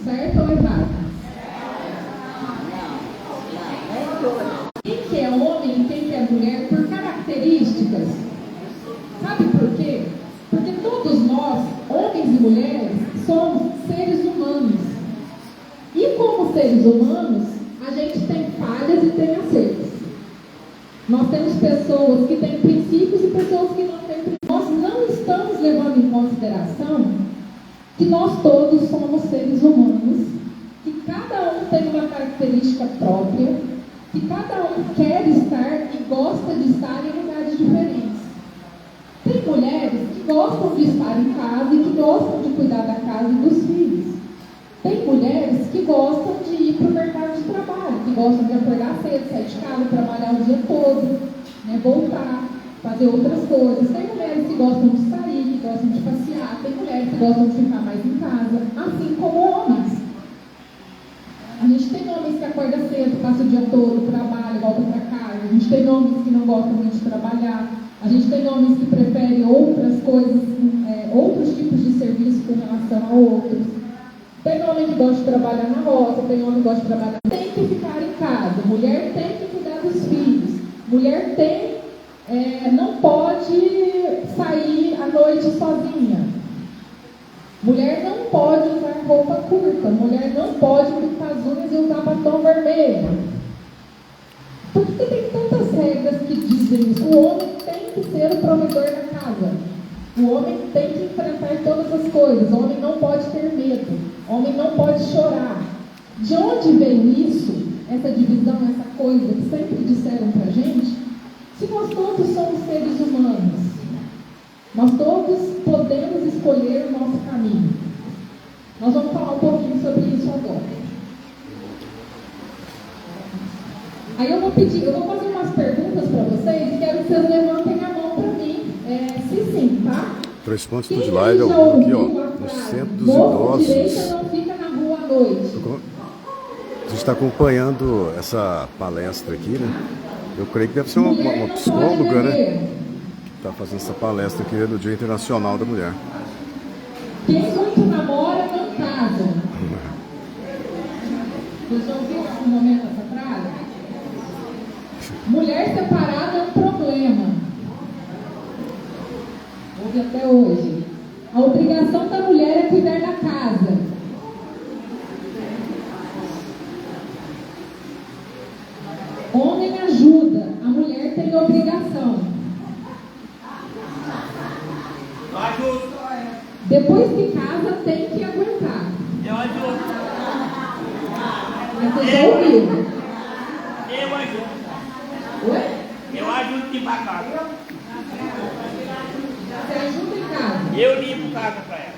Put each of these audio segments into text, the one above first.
certo ou errado? Quem que é homem e quem que é mulher por características? Sabe por quê? Porque todos nós, homens e mulheres, somos seres humanos. E como seres humanos, a gente tem falhas e tem acertos. Nós temos pessoas que têm princípios e pessoas que não têm princípios. Nós não estamos levando em consideração que nós todos somos seres humanos, que cada um tem uma característica própria, que cada um quer estar e gosta de estar em lugares diferentes. Tem mulheres que gostam de estar em casa e que gostam de cuidar da casa e dos filhos. Tem mulheres que gostam de ir para o mercado de trabalho, que gostam de acordar cedo, sair de casa, trabalhar o dia todo, né, voltar, fazer outras coisas. Tem mulheres que gostam de sair, que gostam de passear. Tem mulheres que gostam de ficar mais em casa, assim como homens. A gente tem homens que acordam cedo, passam o dia todo, trabalham, voltam para casa. A gente tem homens que não gostam muito de trabalhar. A gente tem homens que preferem outras coisas, outros tipos de serviço com relação a outros. Tem homem que gosta de trabalhar na roça, tem homem que gosta de trabalhar. Tem que ficar em casa, mulher tem que cuidar dos filhos, mulher não pode sair à noite sozinha, mulher não pode usar roupa curta, mulher não pode pintar as unhas e usar batom vermelho. Por que tem tantas regras que dizem isso? O homem tem que ser o provedor da casa. O homem tem que enfrentar todas as coisas. O homem não pode ter medo. O homem não pode chorar. De onde veio isso? Essa divisão, essa coisa que sempre disseram pra gente? Se nós todos somos seres humanos, nós todos podemos escolher o nosso caminho. Nós vamos falar um pouquinho sobre isso agora. Aí eu vou fazer umas perguntas para vocês e quero que vocês levantem a mão para mim. Se sim, tá? 3 pontos de live ao vivo aqui, ó, no Centro dos Idosos. Direita não fica na rua à noite. A gente está acompanhando essa palestra aqui, né? Eu creio que deve ser uma psicóloga, né? Que está fazendo essa palestra aqui no Dia Internacional da Mulher. Quem muito namora não casa. Você já ouviu algum momento essa frase? Mulher separada é um problema. Ouve até hoje. A obrigação da mulher é cuidar da casa. Homem ajuda, a mulher tem obrigação. Depois que casa, tem que aguentar. Eu ajudo. Você já ouviu? Eu ajudo. Oi? Eu ajudo de casa. Você ajuda em casa? Eu limpo casa pra ela.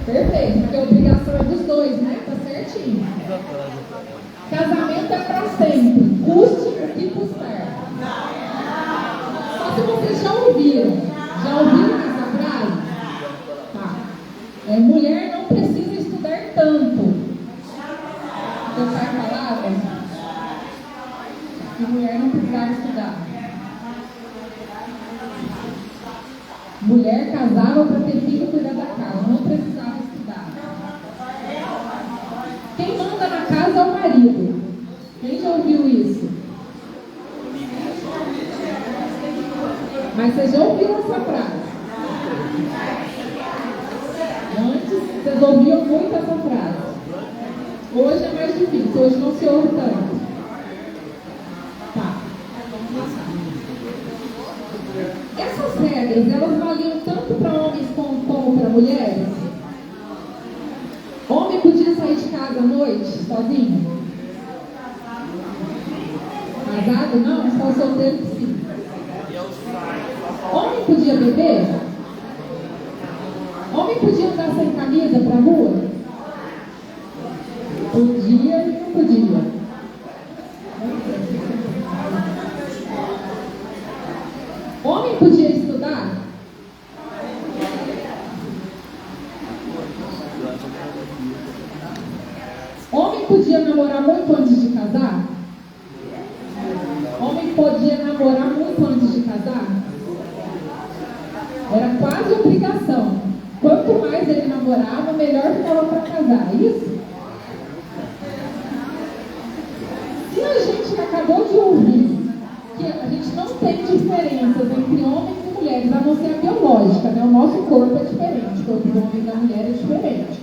Perfeito, porque a obrigação é dos dois, né? Tá certinho. Casamento é pra sempre, custe o que custar. Só se vocês já ouviram. Já ouviram essa frase? Tá. Mulher não precisa estudar tanto. Seu pai falava que mulher não precisava estudar. Mulher casava para ter filho e cuidar da casa, não precisava estudar. Quem manda na casa é o marido. Quem já ouviu isso? Mas você já ouviu essa frase? Antes, vocês ouviam muito essa frase. Hoje é mais difícil, hoje não se ouve tanto. Tá. Essas regras, elas valiam tanto para homens como para mulheres? Homem podia sair de casa à noite, sozinho? Casado não? Só solteiro que sim. Homem podia beber? Homem podia andar sem camisa para a rua? Podia e não podia. Homem podia estudar? Homem podia namorar muito antes de casar? Homem podia namorar muito antes de casar? Era quase obrigação. Quanto mais ele namorava, melhor ficava para casar, isso? corpo é diferente, o corpo do homem e da mulher é diferente.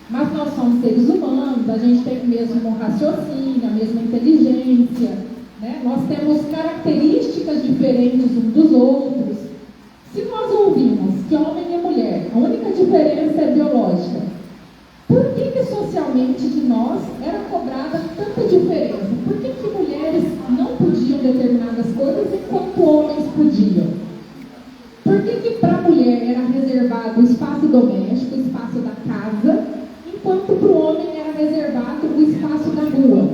Mas nós somos seres humanos, a gente tem o mesmo raciocínio, a mesma inteligência, né? Nós temos características diferentes uns dos outros. Se nós ouvimos que homem e mulher, a única diferença é biológica, por que socialmente de nós era cobrada tanta diferença? Por que mulheres não podiam determinadas coisas enquanto homens podiam? Por que para a mulher era reservado o espaço doméstico, o espaço da casa, enquanto para o homem era reservado o espaço da rua?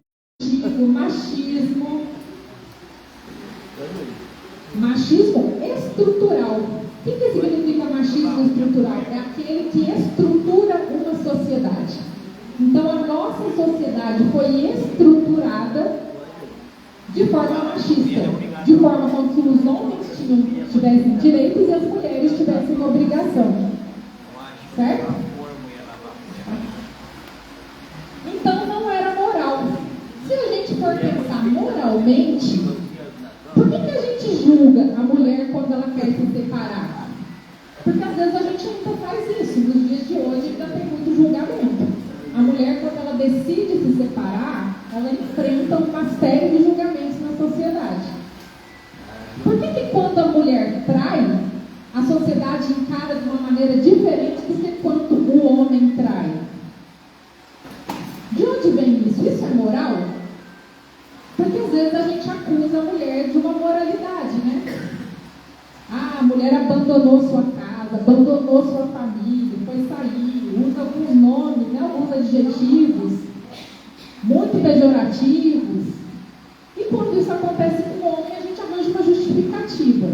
Machismo estrutural. O que significa machismo estrutural? É aquele que estrutura uma sociedade. Então, a nossa sociedade foi estruturada de forma machista, de forma como se os homens tivessem direitos e as mulheres tivessem obrigação. Certo? Então, não era moral. Se a gente for pensar moralmente, por que a gente julga a mulher quando ela quer se separar? Porque às vezes a gente ainda faz isso. Nos dias de hoje ainda tem muito julgamento. A mulher, quando ela decide se separar, ela enfrenta uma série de julgamentos na sociedade. Por que quando a mulher trai, a sociedade encara de uma maneira diferente do que quando o homem trai? De onde vem isso? Isso é moral? Porque às vezes a gente acusa a mulher de uma moralidade, né? Ah, a mulher abandonou sua casa, abandonou sua família, foi sair, usa alguns nomes, né? Alguns adjetivos muito pejorativos. E quando isso acontece com o homem, a gente arranja uma justificativa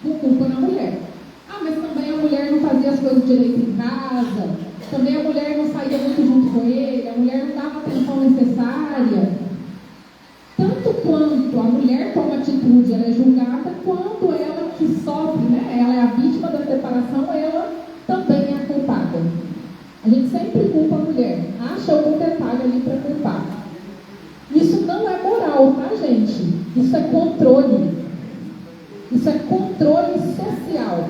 por culpa da mulher. Ah, mas também a mulher não fazia as coisas direito em casa, também a mulher não saía muito junto com ele, a mulher não dava a atenção necessária. Tanto quanto a mulher toma atitude, ela é julgada, quanto ela que sofre, né? Ela é a vítima da separação, ela também é a culpada. A gente sempre culpa a mulher, acha algum detalhe ali para culpar. Isso não é moral, tá, gente? Isso é controle. Isso é controle social.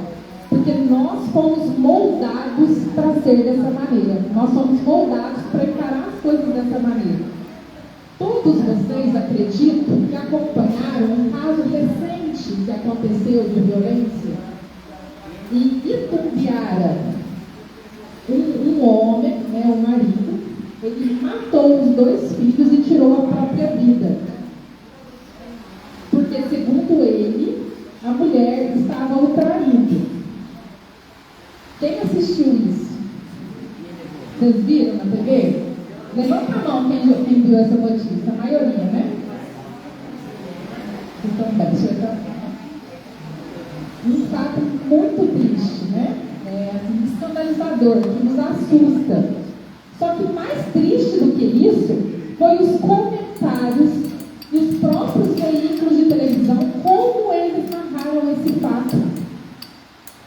Porque nós fomos moldados para ser dessa maneira. Nós somos moldados para encarar as coisas dessa maneira. Todos vocês, acredito, que acompanharam um caso recente que aconteceu de violência em Itumbiara. Um homem, né, um marido, ele matou os 2 filhos e tirou a própria vida. Porque, segundo ele, a mulher estava o traindo. Quem assistiu isso? Vocês viram na TV? Levanta a mão quem viu essa notícia, a maioria, né? Então, um fato muito triste, né? Assim, escandalizador, que nos assusta. Só que mais triste do que isso foi os comentários e os próprios veículos de televisão, como eles narraram esse fato,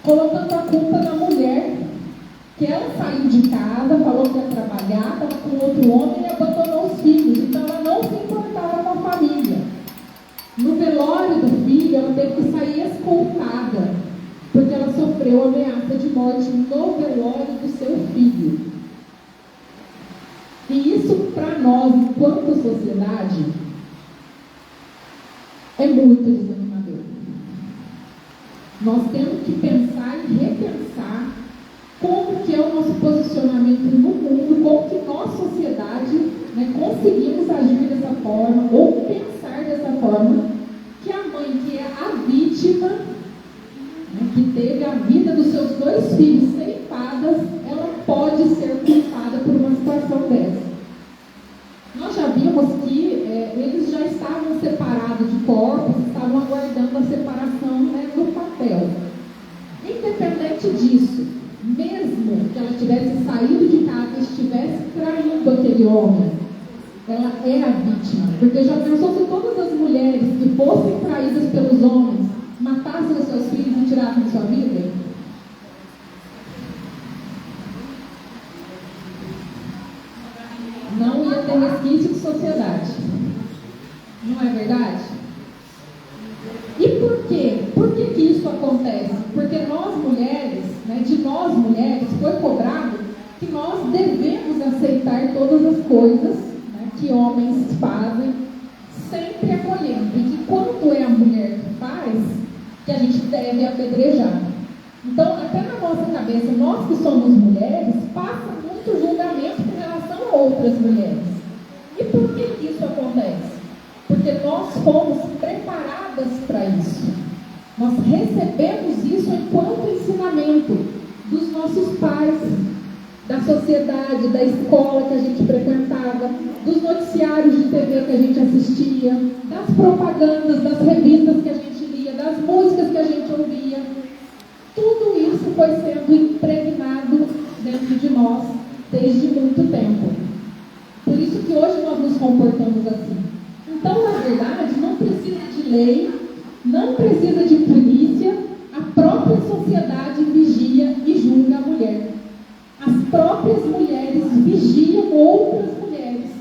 colocando a culpa na mulher, que ela saiu de casa, falou que ia trabalhar, estava com outro homem e abandonou os filhos. Então ela não se importava com a família. No velório do filho, ela teve que sair escoltada, porque ela sofreu ameaça de morte no velório do seu filho. E isso, para nós, enquanto sociedade, é muito desanimador. Nós temos que pensar e repensar como que é o nosso posicionamento no mundo, como que nós, sociedade, né, conseguimos agir dessa forma, ou pensar dessa forma, que a mãe, que é a vítima, né, que teve a vida dos seus 2 filhos ceifadas, ela pode ser culpada por uma situação dessa. Nós já vimos que eles já estavam separados de corpos, estavam aguardando a separação, né, no papel. Independente disso, mesmo que ela tivesse saído de casa e estivesse traindo aquele homem, ela é a vítima. Porque já pensou se todas as mulheres que fossem traídas pelos homens matassem os seus filhos e tirassem sua vida? Não ia ter resquício de sociedade. Não é verdade? E por quê? Por que isso acontece? Porque nós mulheres, né, aceitar todas as coisas, né, que homens fazem, sempre acolhendo. E que quando é a mulher que faz, que a gente deve apedrejar. Então, até na nossa cabeça, nós que somos mulheres, passa muito julgamento com relação a outras mulheres. E por que isso acontece? Porque nós fomos preparadas para isso. Nós recebemos isso enquanto ensinamento dos nossos pais, da sociedade, da escola que a gente frequentava, dos noticiários de TV que a gente assistia, das propagandas, das revistas que a gente lia, das músicas que a gente ouvia. Tudo isso foi sendo impregnado dentro de nós desde muito tempo. Por isso que hoje nós nos comportamos assim. Então, na verdade, não precisa de lei, não precisa de polícia, a própria sociedade vigia e julga a mulher. As próprias mulheres vigiam outras mulheres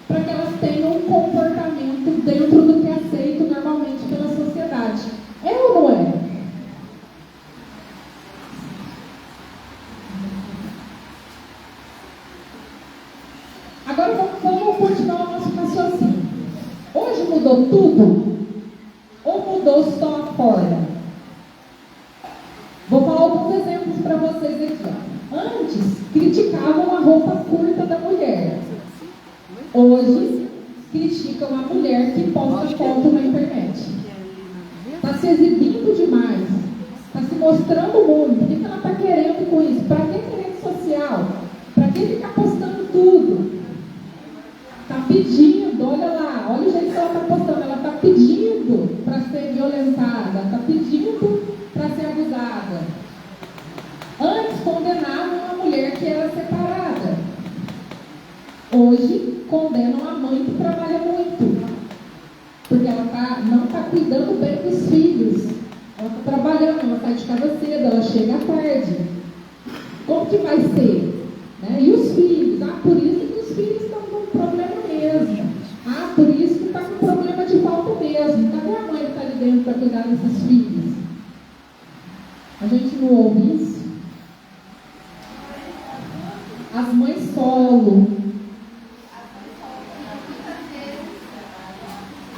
para que elas tenham um comportamento dentro do que é aceito normalmente pela sociedade. É ou não é? Agora vamos continuar o nosso raciocínio. Hoje mudou tudo? Ou mudou só a forma? Vou falar alguns exemplos para vocês aqui. Antes, criticavam a roupa curta da mulher. Hoje, criticam a mulher que posta foto na internet. Está se exibindo demais. Está se mostrando muito. O que ela está querendo com isso? Para que rede social? Para que ficar postando tudo? Está pedindo, olha lá, olha o jeito que ela está postando. Ela está pedindo para ser violentada. Está pedindo para ser abusada. Antes condenavam a mulher que era separada. Hoje condenam a mãe que trabalha muito. Porque ela não está cuidando bem dos filhos. Ela está trabalhando, ela sai de casa cedo, ela chega tarde. Como que vai ser? Né? E os filhos? Ah, por isso que os filhos estão com problema mesmo. Ah, por isso que está com problema de falta mesmo. Cadê a mãe que está ali dentro para cuidar desses filhos? A gente não ouve isso? As mães solo.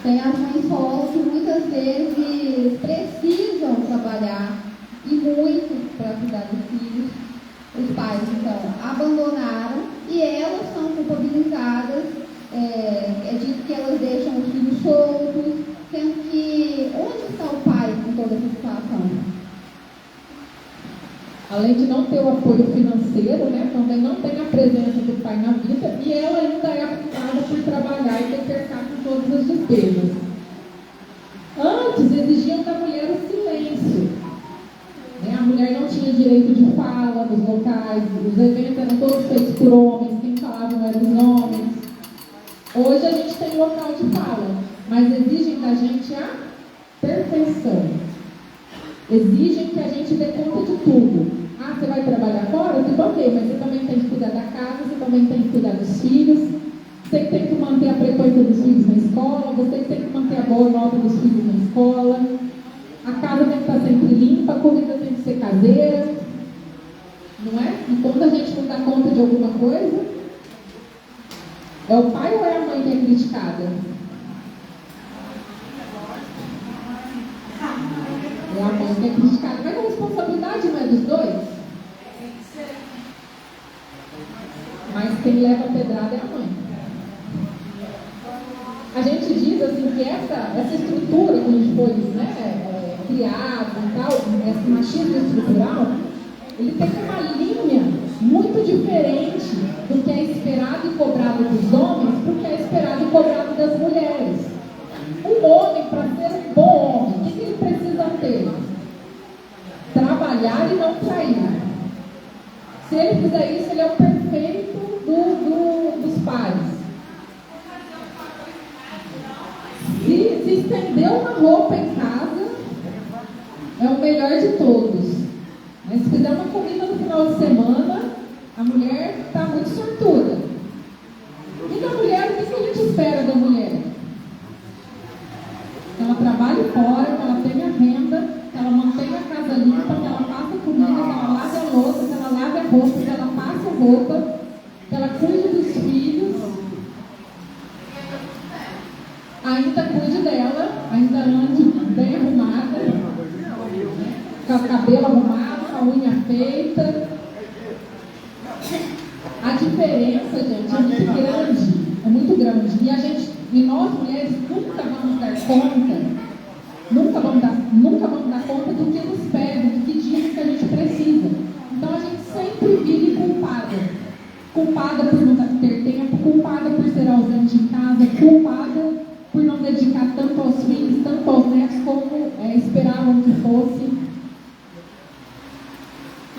Tem as mães solo que muitas vezes precisam trabalhar e muito para cuidar dos filhos. Os pais, então, abandonaram e elas são culpabilizadas. É dito que elas deixam os filhos soltos, sendo que onde está o pai em toda essa situação? Além de não ter o apoio financeiro, né, também não tem a presença do pai na vida e ela ainda é apuntada por trabalhar e ter que arcar com todas as despesas. Antes exigiam da mulher o silêncio. Né? A mulher não tinha direito de fala nos locais, os eventos eram todos feitos por homens, quem falavam eram os homens. Hoje a gente tem local de fala, mas exigem da gente a perfeição. Exigem que a gente dê conta de tudo. Ah, você vai trabalhar fora? Tudo ok, mas você também tem que cuidar da casa, você também tem que cuidar dos filhos, você tem que manter a frequência dos filhos na escola, você tem que manter a boa nota dos filhos na escola, a casa tem que estar sempre limpa, a comida tem que ser caseira, não é? E quando a gente não dá conta de alguma coisa, é o pai ou é a mãe que é criticada? É a mãe que é criticada, mas a responsabilidade não é dos dois? Mas quem leva a pedrada é a mãe. A gente diz assim que essa estrutura que a gente foi, né, criado e tal, esse machismo estrutural, ele tem uma linha muito diferente do que é esperado e cobrado dos homens do que é esperado e cobrado das mulheres. Um homem, para ser um bom homem, o que ele precisa ter? Trabalhar e não trair. Se ele fizer isso, ele é o perfeito dos pais. Se estender uma roupa em casa, é o melhor de todos. Mas se fizer uma comida no final de semana, a mulher está muito sortuda. E da mulher, o que a gente espera da mulher? Que ela trabalhe fora, que ela tenha renda, que ela mantenha a casa limpa, que ela faça comida, que ela lave a louça, que ela lave a roupa, que ela passe a roupa, que ela cuide ainda cuide dela, ainda ande bem arrumada, com o cabelo arrumado, com a unha feita. A diferença, gente, é muito grande. É muito grande. E nós mulheres nunca vamos dar conta, nunca vamos dar conta do que nos pedem, do que dizem que a gente precisa. Então a gente sempre vive culpada. Culpada por não ter tempo, culpada por ser ausente em casa, culpada por não dedicar tanto aos filhos, tanto aos netos como esperavam que fosse.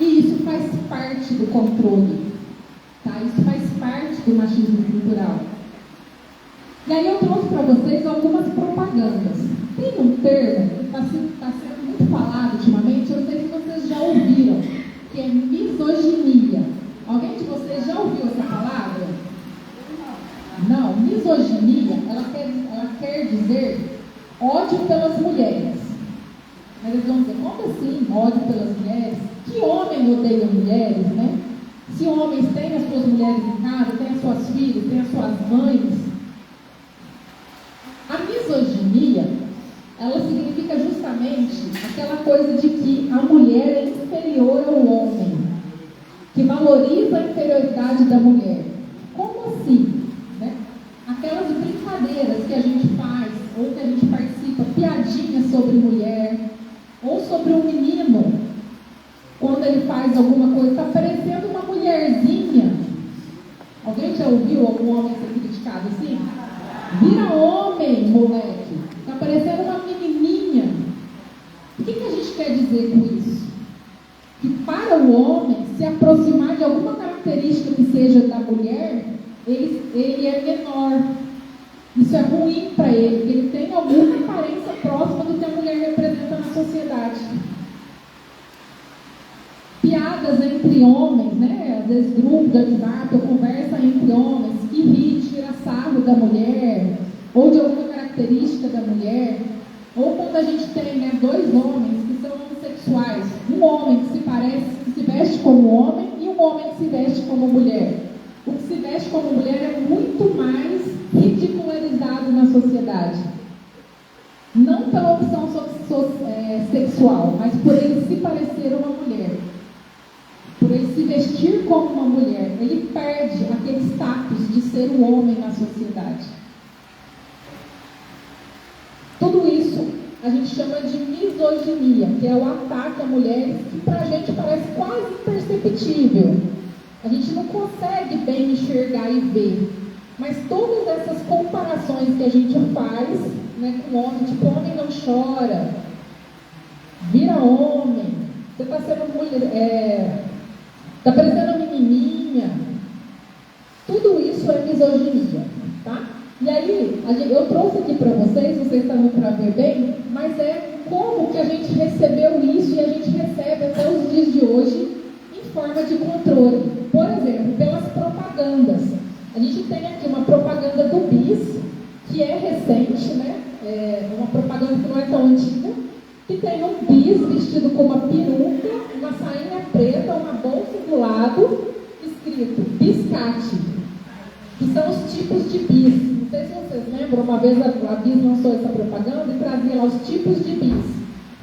E isso faz parte do controle, tá? Isso faz parte do machismo cultural. E aí eu trouxe para vocês algumas propagandas. Tem um termo que está sendo muito falado ultimamente, eu não sei se vocês já ouviram, que é misoginia. Alguém de vocês já ouviu essa palavra? Não, misoginia, ela quer dizer ódio pelas mulheres. Mas eles vão dizer, como assim ódio pelas mulheres? Que homem odeia mulheres, né? Se homens têm as suas mulheres em casa, têm as suas filhas, têm as suas mães. A misoginia, ela significa justamente aquela coisa de que a mulher é inferior ao homem, que valoriza a inferioridade da mulher. Como assim? Né? Aquelas brincadeiras que a gente faz, ou que a gente participa, piadinhas sobre mulher, ou sobre um menino, quando ele faz alguma coisa, está parecendo uma mulherzinha. Alguém já ouviu algum homem ser criticado assim? Vira homem, moleque. Está parecendo uma menininha. O que a gente quer dizer com isso? Que para o homem se aproximar de alguma característica que seja da mulher, ele é menor. Isso é ruim para ele, porque ele tem alguma aparência próxima do que a mulher representa na sociedade. Piadas entre homens, né? Às vezes grupos de WhatsApp, ou conversa entre homens, que ri, tira sarro da mulher, ou de alguma característica da mulher, ou quando a gente tem, né, dois homens que são homossexuais, um homem que se veste como homem e um homem que se veste como mulher. O que se veste como mulher é muito mais ridicularizado na sociedade. Não pela opção sexual, mas por ele se parecer uma mulher. Por ele se vestir como uma mulher. Ele perde aquele status de ser um homem na sociedade. Tudo isso a gente chama de misoginia, que é o ataque a mulheres, que pra gente parece quase imperceptível. A gente não consegue bem enxergar e ver. Mas todas essas comparações que a gente faz, né, com o homem, tipo, homem não chora, vira homem, você está sendo mulher, está parecendo uma menininha, tudo isso é misoginia, tá? E aí, eu trouxe aqui para vocês estão para ver bem, mas é como que a gente recebeu isso e a gente recebe até os dias de hoje em forma de controle. Por exemplo, pelas propagandas. A gente tem aqui uma propaganda do BIS, que é recente, né? Uma propaganda que não é tão antiga, que tem um bis vestido com uma peruca, uma sainha preta, uma bolsa do lado, escrito biscate, que são os tipos de bis. Não sei se vocês lembram, uma vez a bis lançou essa propaganda e trazia lá os tipos de bis.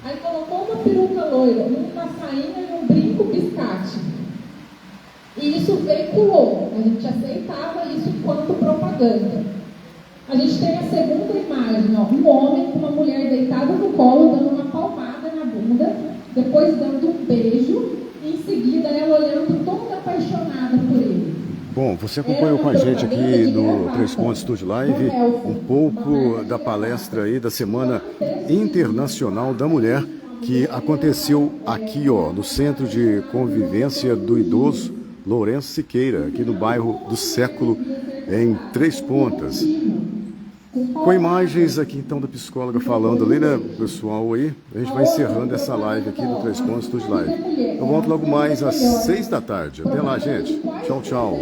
Aí colocou uma peruca loira, uma sainha e um brinco biscate. E isso veiculou, a gente aceitava isso enquanto propaganda. A gente tem a segunda imagem, ó, um homem com uma mulher deitada no colo, dando uma palmada na bunda, depois dando um beijo, e em seguida ela olhando toda apaixonada por ele. Bom, você acompanhou com a gente aqui no Três Pontos Estúdio Live um pouco da palestra aí da Semana Internacional da Mulher, que aconteceu aqui, ó, no Centro de Convivência do Idoso Lourenço Siqueira, aqui no bairro do Século, em Três Pontas. Com imagens aqui então da psicóloga falando ali, né, pessoal aí, a gente vai encerrando essa live aqui do Três Pontos Estúdio Live. Eu volto logo mais às 6 da tarde. Até lá, gente. Tchau, tchau.